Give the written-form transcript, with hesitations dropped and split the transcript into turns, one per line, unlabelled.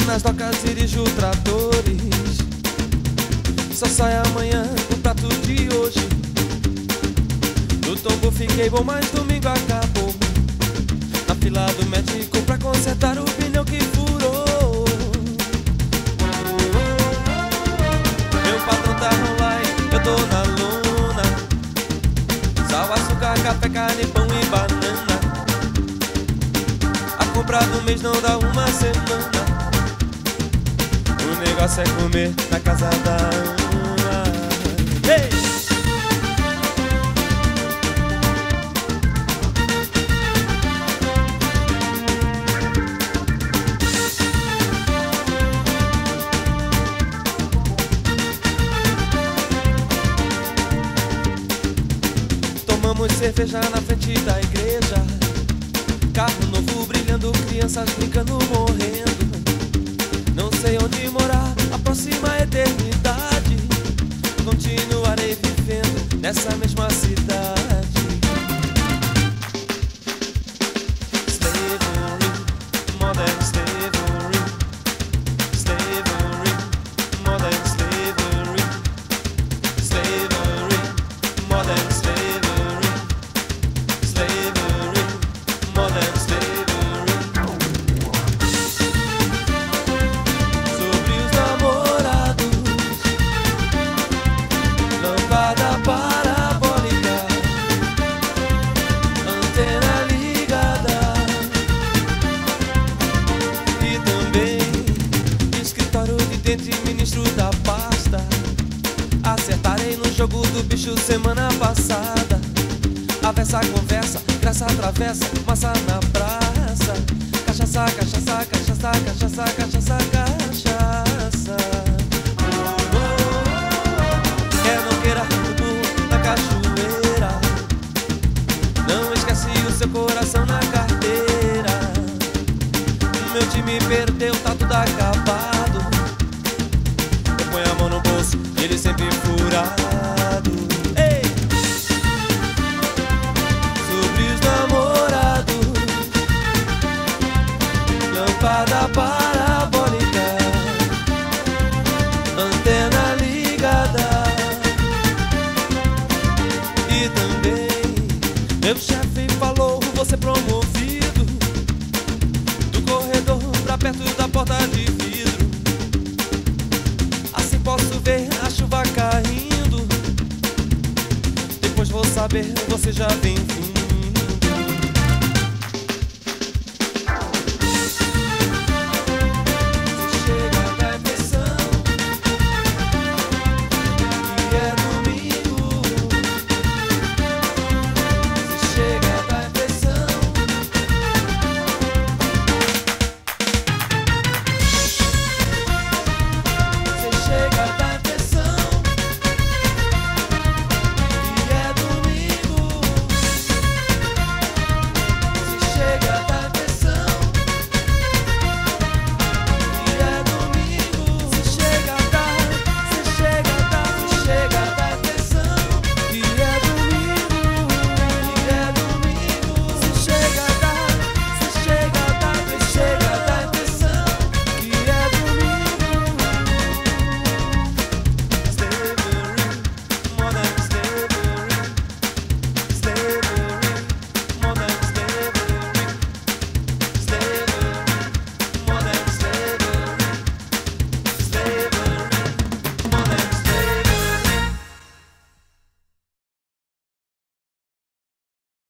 nas docas dirijo tratores. Só sai amanhã o prato de hoje. No tombo fiquei bom, mas domingo acabou. Na fila do médico pra consertar o pneu que furou. Meu patrão tá online, eu tô na lona. Sal, açúcar, café, carne, pão e banana. A compra do mês não dá uma semana. O negócio é comer na casa da Ana. Hey! Tomamos cerveja na frente da igreja. Carro novo brilhando, crianças brincando, morrendo. Não sei onde morar a próxima eternidade. Continuarei vivendo nessa mesma cidade. Slavery, modern slavery. Slavery, modern slavery. Slavery, modern slavery. Slavery, modern slavery. Sobre os namorados, lâmpada parabólica, antena ligada. E também escritório de dente, ministro da pasta. Acertarei no jogo do bicho semana passada. Avessa conversa, graça atravessa, massa na praça. Cachaça, cachaça, cachaça, cachaça, cachaça, cachaça. Quer não queira o burro na cachoeira. Não esquece o seu coração na carteira. Meu time perdeu, tá tudo acabado. Eu ponho a mão no bolso, ele sempre furado. Ei! Sobre os namorados, lâmpada parabólica, antena ligada. E também meu chefe falou, você promovido do corredor pra perto da porta de vidro. Assim posso ver a chuva caindo. Depois vou saber, você já vem vindo.